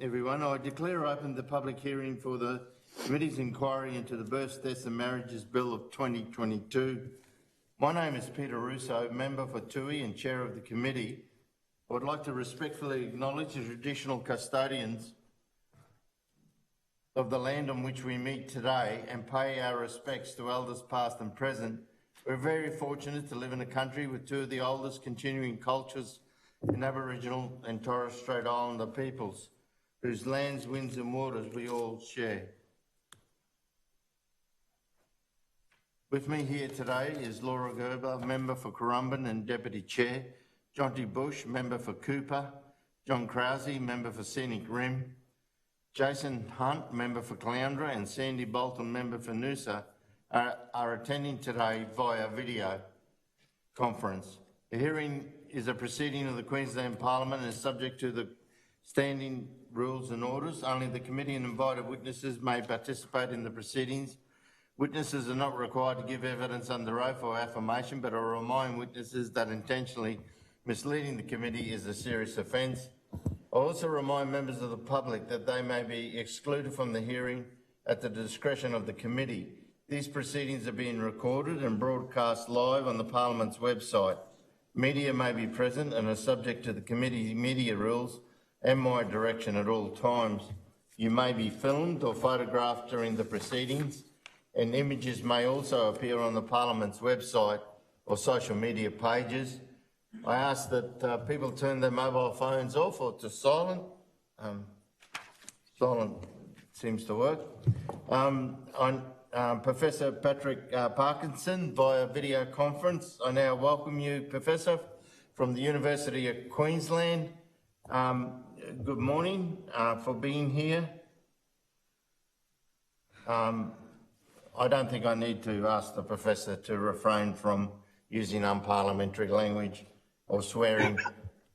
everyone. I declare open the public hearing for the Committee's inquiry into the Births, Deaths and Marriages Bill of 2022. My name is Peter Russo, Member for Toohey and Chair of the Committee. I would like to respectfully acknowledge the traditional custodians of the land on which we meet today and pay our respects to elders past and present. We're very fortunate to live in a country with two of the oldest continuing cultures in Aboriginal and Torres Strait Islander peoples, whose lands, winds and waters we all share. With me here today is Laura Gerber, Member for Currumbin and Deputy Chair, Jonty Bush, Member for Cooper, John Krause, Member for Scenic Rim, Jason Hunt, Member for Caloundra, and Sandy Bolton, Member for Noosa, are attending today via video conference. The hearing is a proceeding of the Queensland Parliament and is subject to the standing rules and orders. Only the committee and invited witnesses may participate in the proceedings. Witnesses are not required to give evidence under oath or affirmation, but I remind witnesses that intentionally misleading the committee is a serious offence. I also remind members of the public that they may be excluded from the hearing at the discretion of the committee. These proceedings are being recorded and broadcast live on the Parliament's website. Media may be present and are subject to the committee media rules and my direction at all times. You may be filmed or photographed during the proceedings, and images may also appear on the Parliament's website or social media pages. I ask that people turn their mobile phones off or to silent. Silent seems to work. Professor Patrick Parkinson via video conference. I now welcome you, Professor, from the University of Queensland. Good morning for being here. I don't think I need to ask the Professor to refrain from using unparliamentary language or swearing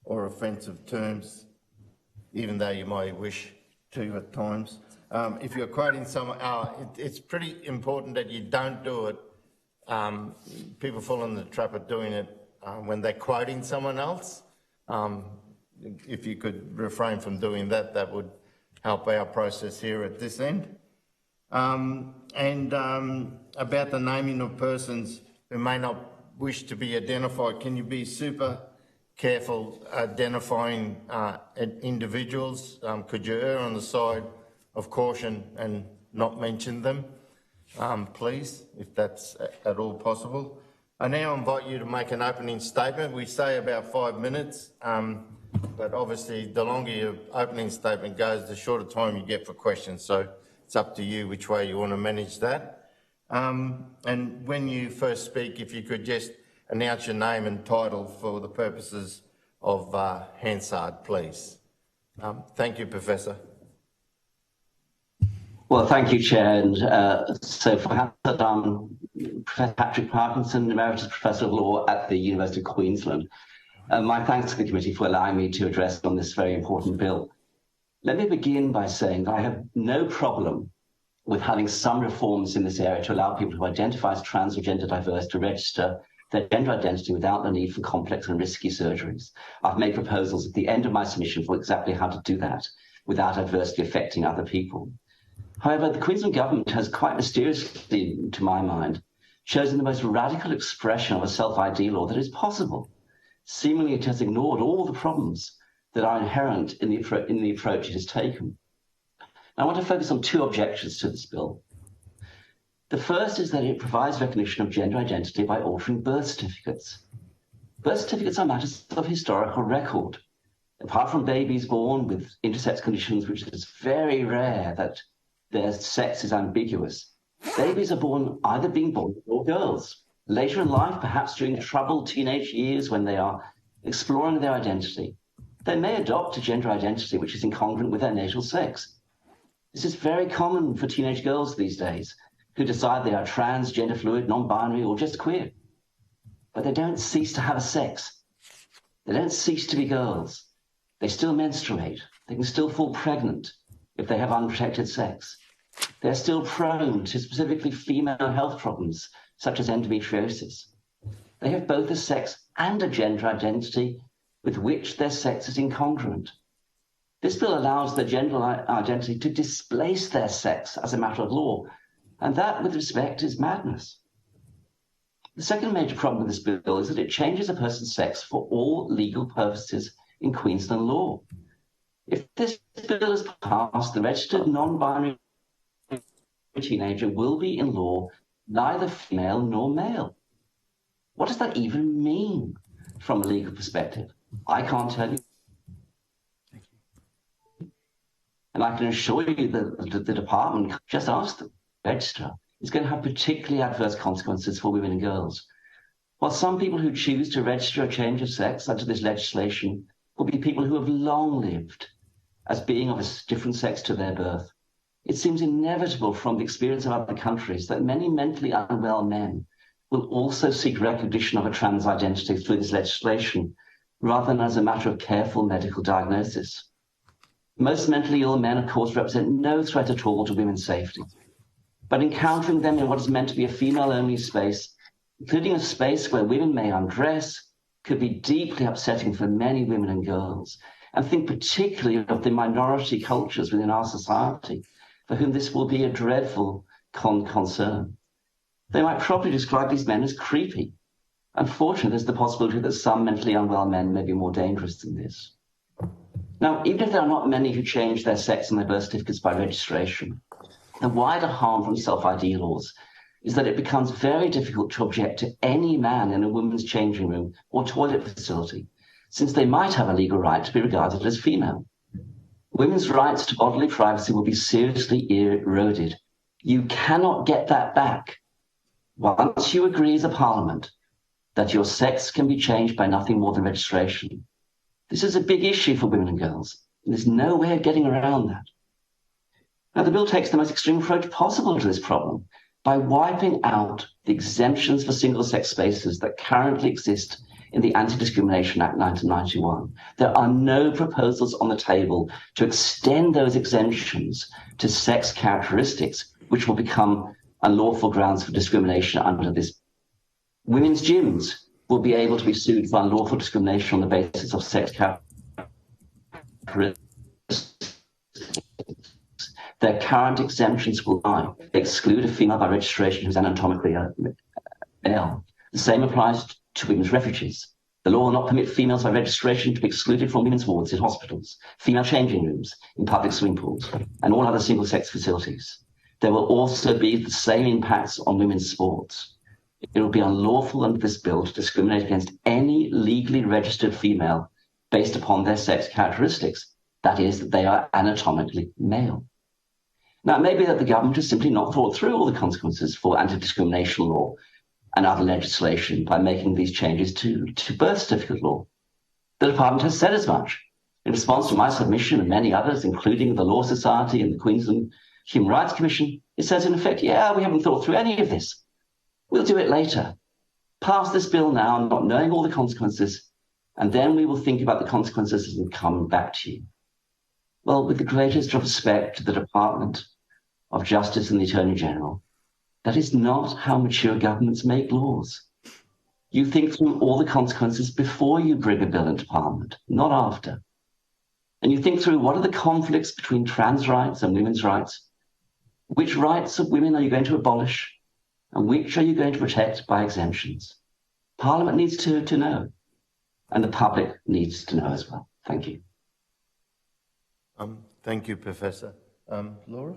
or offensive terms, even though you might wish to at times. If you're quoting someone, it's pretty important that you don't do it. People fall in the trap of doing it when they're quoting someone else. If you could refrain from doing that, that would help our process here at this end. About the naming of persons who may not wish to be identified, can you be super careful identifying individuals? Could you err on the side of caution and not mention them, please, if that's at all possible? I now invite you to make an opening statement. We say about 5 minutes, but obviously the longer your opening statement goes, the shorter time you get for questions. So it's up to you which way you want to manage that. And when you first speak, if you could just announce your name and title for the purposes of Hansard, please. Thank you, Professor. Well, thank you, Chair. And so for Hansard, I'm Professor Patrick Parkinson, Emeritus Professor of Law at the University of Queensland. My thanks to the committee for allowing me to address on this very important bill. Let me begin by saying that I have no problem with having some reforms in this area to allow people who identify as trans or gender diverse to register their gender identity without the need for complex and risky surgeries. I've made proposals at the end of my submission for exactly how to do that without adversely affecting other people. However, the Queensland government has quite mysteriously, to my mind, chosen the most radical expression of a self-ID law that is possible. Seemingly, it has ignored all the problems that are inherent in the approach it has taken. I want to focus on two objections to this bill. The first is that it provides recognition of gender identity by altering birth certificates. Birth certificates are matters of historical record. Apart from babies born with intersex conditions, which is very rare that their sex is ambiguous, babies are either being born or girls. Later in life, perhaps during troubled teenage years when they are exploring their identity, they may adopt a gender identity which is incongruent with their natal sex. This is very common for teenage girls these days who decide they are trans, gender fluid, non-binary, or just queer. But they don't cease to have a sex. They don't cease to be girls. They still menstruate. They can still fall pregnant if they have unprotected sex. They're still prone to specifically female health problems, such as endometriosis. They have both a sex and a gender identity with which their sex is incongruent. This bill allows their gender identity to displace their sex as a matter of law, and that, with respect, is madness. The second major problem with this bill is that it changes a person's sex for all legal purposes in Queensland law. If this bill is passed, the registered non-binary teenager will be in law neither female nor male. What does that even mean from a legal perspective? I can't tell you. And I can assure you that the department, just ask the registrar, is going to have particularly adverse consequences for women and girls. While some people who choose to register a change of sex under this legislation will be people who have long lived as being of a different sex to their birth, it seems inevitable from the experience of other countries that many mentally unwell men will also seek recognition of a trans identity through this legislation, rather than as a matter of careful medical diagnosis. Most mentally ill men, of course, represent no threat at all to women's safety. But encountering them in what is meant to be a female-only space, including a space where women may undress, could be deeply upsetting for many women and girls. And think particularly of the minority cultures within our society, for whom this will be a dreadful concern. They might probably describe these men as creepy. Unfortunately, there's the possibility that some mentally unwell men may be more dangerous than this. Now, even if there are not many who change their sex and their birth certificates by registration, the wider harm from self-ID laws is that it becomes very difficult to object to any man in a woman's changing room or toilet facility, since they might have a legal right to be regarded as female. Women's rights to bodily privacy will be seriously eroded. You cannot get that back. Once you agree as a parliament that your sex can be changed by nothing more than registration, this is a big issue for women and girls, and there's no way of getting around that. Now, the bill takes the most extreme approach possible to this problem by wiping out the exemptions for single-sex spaces that currently exist in the Anti-Discrimination Act 1991. There are no proposals on the table to extend those exemptions to sex characteristics, which will become unlawful grounds for discrimination under this. Women's gyms will be able to be sued for unlawful discrimination on the basis of sex characteristics. Their current exemptions will exclude a female by registration who's anatomically male. The same applies to women's refuges. The law will not permit females by registration to be excluded from women's wards in hospitals, female changing rooms, in public swimming pools, and all other single-sex facilities. There will also be the same impacts on women's sports. It will be unlawful under this bill to discriminate against any legally registered female based upon their sex characteristics, that is, that they are anatomically male. Now, it may be that the government has simply not thought through all the consequences for anti-discrimination law and other legislation by making these changes to birth certificate law. The department has said as much. In response to my submission and many others, including the Law Society and the Queensland Human Rights Commission, it says, in effect, yeah, we haven't thought through any of this. We'll do it later. Pass this bill now, not knowing all the consequences, and then we will think about the consequences and come back to you. Well, with the greatest respect to the Department of Justice and the Attorney General, that is not how mature governments make laws. You think through all the consequences before you bring a bill into Parliament, not after. And you think through what are the conflicts between trans rights and women's rights. Which rights of women are you going to abolish? And which are you going to protect by exemptions? Parliament needs to know, and the public needs to know as well. Thank you. Thank you, Professor. Laura?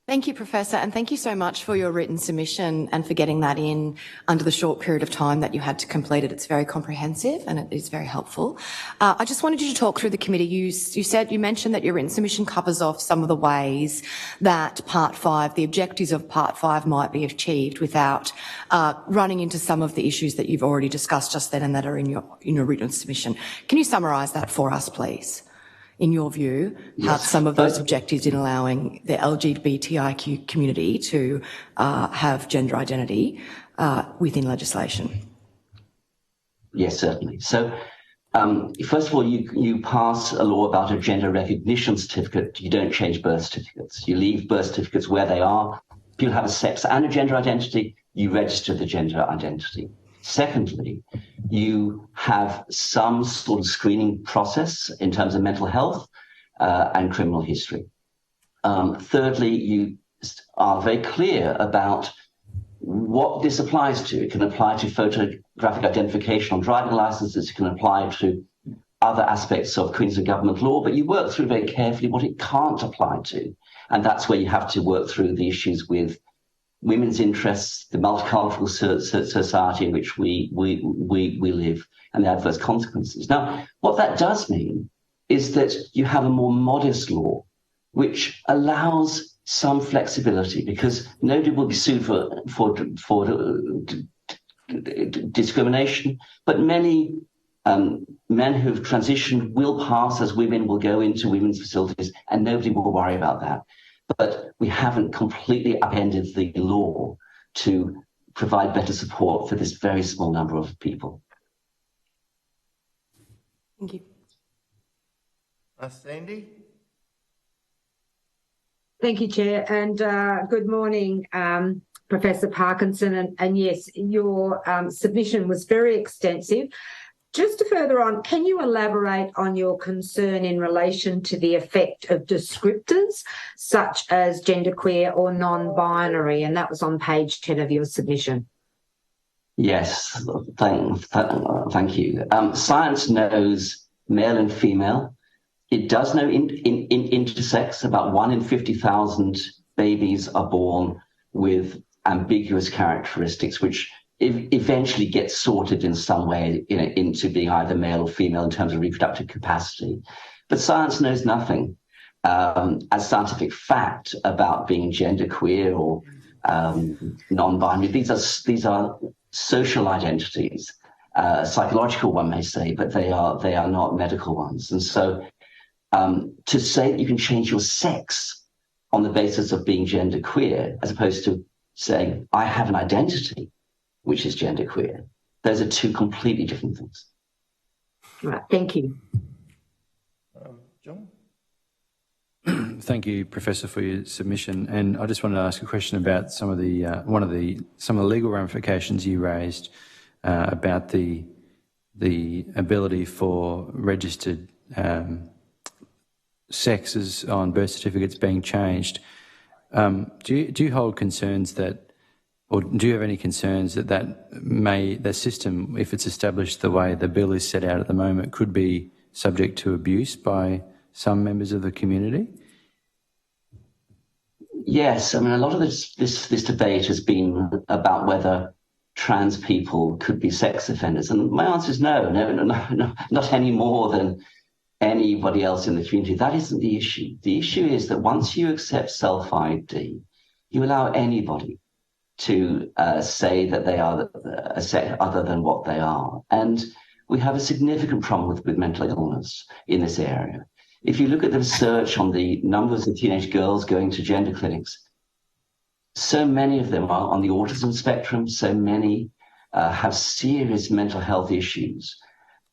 Thank you, Professor, and thank you so much for your written submission and for getting that in under the short period of time that you had to complete it. It's very comprehensive and it is very helpful. I just wanted you to talk through the committee. You mentioned that your written submission covers off some of the ways that Part 5, the objectives of Part 5 might be achieved without running into some of the issues that you've already discussed just then and that are in your written submission. Can you summarise that for us, please? In your view, yes, some of those objectives in allowing the LGBTIQ community to have gender identity within legislation? Yes, certainly. So, first of all, you pass a law about a gender recognition certificate. You don't change birth certificates. You leave birth certificates where they are. People have a sex and a gender identity. You register the gender identity. Secondly, you have some sort of screening process in terms of mental health and criminal history. Thirdly, you are very clear about what this applies to. It can apply to photographic identification on driving licenses. It can apply to other aspects of Queensland government law, but you work through very carefully what it can't apply to. And that's where you have to work through the issues with women's interests, the multicultural society in which we live, and the adverse consequences. Now, what that does mean is that you have a more modest law, which allows some flexibility, because nobody will be sued for discrimination, but many men who've transitioned will pass as women, will go into women's facilities, and nobody will worry about that. But we haven't completely upended the law to provide better support for this very small number of people. Thank you. Sandy? Thank you, Chair, and good morning, Professor Parkinson. And yes, your submission was very extensive. Just to further on, can you elaborate on your concern in relation to the effect of descriptors such as genderqueer or non-binary? And that was on page 10 of your submission. Yes, thank you. Science knows male and female. It does know intersex. About 1 in 50,000 babies are born with ambiguous characteristics, which eventually get sorted in some way into being either male or female in terms of reproductive capacity. But science knows nothing as scientific fact about being genderqueer or non-binary. These are social identities, psychological, one may say, but they are not medical ones. And so to say that you can change your sex on the basis of being genderqueer, as opposed to saying, I have an identity which is genderqueer, those are two completely different things. Right, thank you. John? Thank you, Professor, for your submission. And I just wanted to ask a question about some of the some of the legal ramifications you raised about the ability for registered sexes on birth certificates being changed. Do you hold concerns that, or do you have any concerns that the system, if it's established the way the bill is set out at the moment, could be subject to abuse by some members of the community? Yes, I mean, a lot of this debate has been about whether trans people could be sex offenders, and my answer is no, not any more than anybody else in the community. That isn't the issue. The issue is that once you accept self-ID, you allow anybody to say that they are a sex other than what they are. And we have a significant problem with mental illness in this area. If you look at the research on the numbers of teenage girls going to gender clinics, so many of them are on the autism spectrum, so many have serious mental health issues.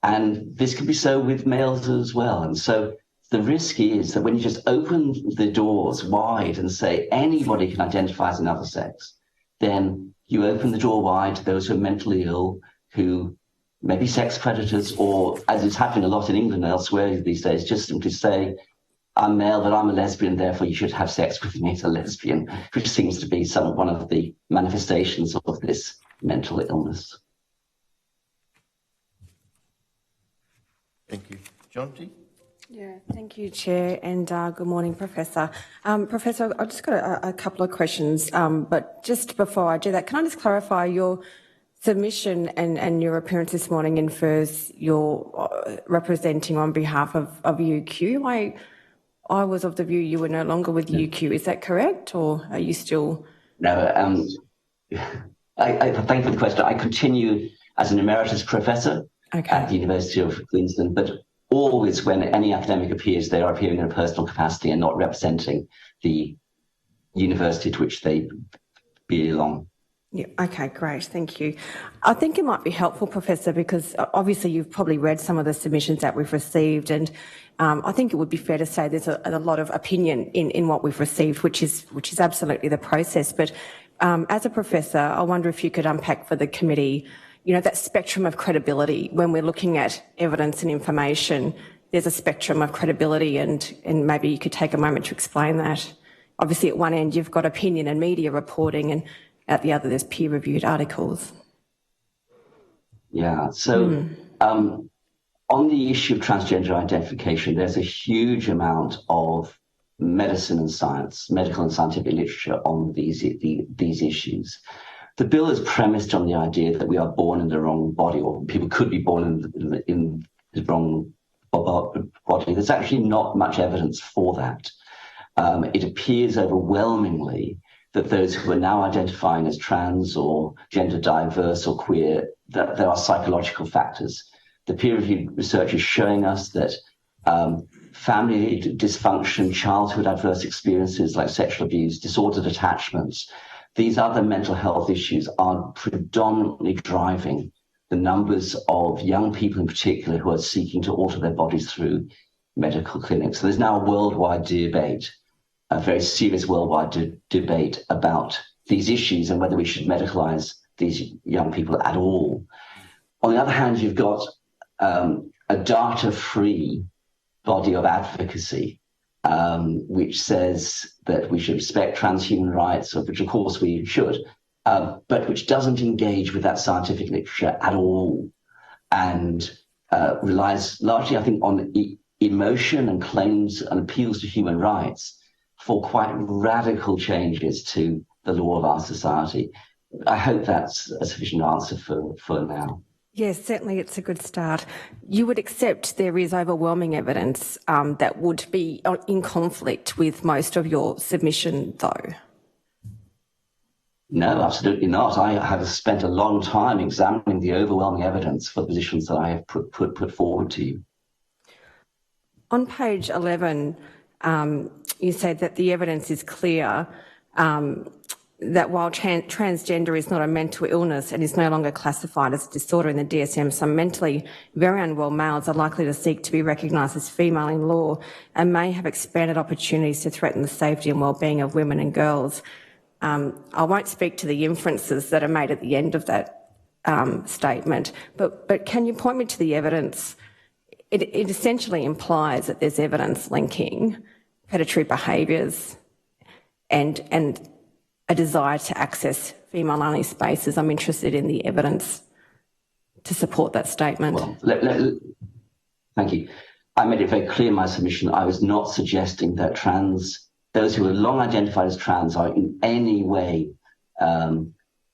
And this could be so with males as well. And so the risk is that when you just open the doors wide and say anybody can identify as another sex, then you open the door wide to those who are mentally ill, who may be sex predators, or, as is happening a lot in England and elsewhere these days, just simply say, I'm male, but I'm a lesbian, therefore you should have sex with me as a lesbian, which seems to be one of the manifestations of this mental illness. Thank you. Jonty? Yeah, thank you, Chair, and good morning, Professor. Professor, I've just got a couple of questions, but just before I do that, can I just clarify your submission and your appearance this morning infers you're representing on behalf of UQ. I was of the view you were no longer with UQ. Is that correct, or are you still? No, I thank you for the question. I continue as an emeritus professor at the University of Queensland, but always when any academic appears, they are appearing in a personal capacity and not representing the university to which they belong. Yeah, okay, great, thank you. I think it might be helpful, Professor, because obviously you've probably read some of the submissions that we've received, and I think it would be fair to say there's a lot of opinion in what we've received, which is absolutely the process. But as a professor, I wonder if you could unpack for the committee, that spectrum of credibility when we're looking at evidence and information. there's a spectrum of credibility, and maybe you could take a moment to explain that. Obviously, at one end, you've got opinion and media reporting, and at the other, there's peer-reviewed articles. Yeah, so on the issue of transgender identification, there's a huge amount of medicine and science, medical and scientific literature on these issues. The bill is premised on the idea that we are born in the wrong body, or people could be born in the wrong body. There's actually not much evidence for that. It appears overwhelmingly that those who are now identifying as trans or gender diverse or queer, that there are psychological factors. The peer-reviewed research is showing us that family dysfunction, childhood adverse experiences like sexual abuse, disordered attachments, these other mental health issues are predominantly driving the numbers of young people in particular who are seeking to alter their bodies through medical clinics. So there's now a worldwide debate, a very serious worldwide debate about these issues and whether we should medicalize these young people at all. On the other hand, you've got a data-free body of advocacy, which says that we should respect transhuman rights, which of course we should, but which doesn't engage with that scientific literature at all, and relies largely, I think, on emotion and claims and appeals to human rights for quite radical changes to the law of our society. I hope that's a sufficient answer for now. Yes, certainly it's a good start. You would accept there is overwhelming evidence that would be in conflict with most of your submission, though? No, absolutely not. I have spent a long time examining the overwhelming evidence for the positions that I have put forward to you. On page 11, you say that the evidence is clear that while transgender is not a mental illness and is no longer classified as a disorder in the DSM, some mentally very unwell males are likely to seek to be recognised as female in law and may have expanded opportunities to threaten the safety and well-being of women and girls. I won't speak to the inferences that are made at the end of that statement, but can you point me to the evidence? It essentially implies that there's evidence linking predatory behaviours and a desire to access female-only spaces. I'm interested in the evidence to support that statement. Well, thank you. I made it very clear in my submission I was not suggesting that those who are long identified as trans are in any way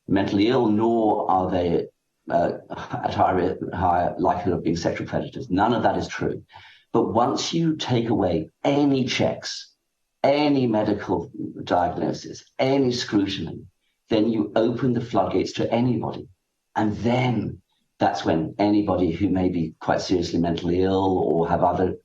mentally ill, nor are they at higher likelihood of being sexual predators. None of that is true. But once you take away any checks, any medical diagnosis, any scrutiny, then you open the floodgates to anybody. And then that's when anybody who may be quite seriously mentally ill or have other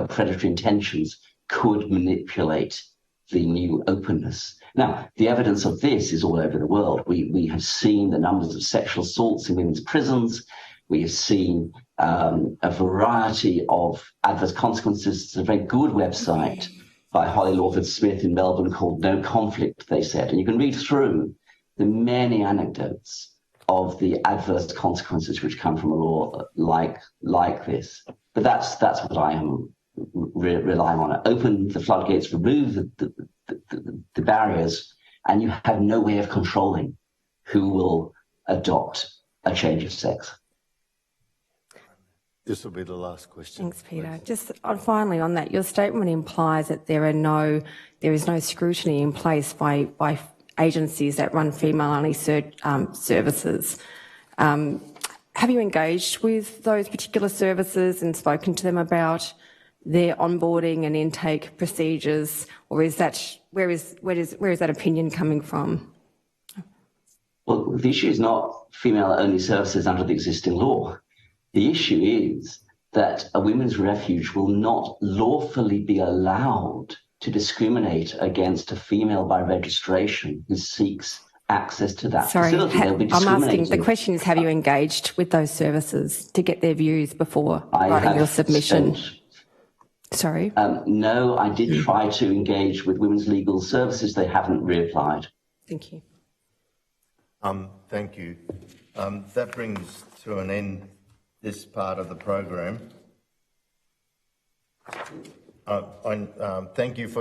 predatory intentions could manipulate the new openness. Now, the evidence of this is all over the world. We have seen the numbers of sexual assaults in women's prisons. We have seen a variety of adverse consequences. It's a very good website by Holly Lawford Smith in Melbourne called No Conflict, they said. And you can read through the many anecdotes of the adverse consequences which come from a law like this. But that's what I am relying on. Open the floodgates, remove the barriers, and you have no way of controlling who will adopt a change of sex. This will be the last question. Thanks, Peter. Please. Just finally on that, your statement implies that there is no scrutiny in place by agencies that run female-only services. Have you engaged with those particular services and spoken to them about their onboarding and intake procedures, or is that where is that opinion coming from? Well, the issue is not female-only services under the existing law. The issue is that a women's refuge will not lawfully be allowed to discriminate against a female by registration who seeks access to that facility. They'll be I'm asking, the question is, have you engaged with those services to get their views before writing your submission? Sorry? No, I did try to engage with Women's Legal Services. They haven't reapplied. Thank you. Thank you. That brings to an end this part of the program. Thank you for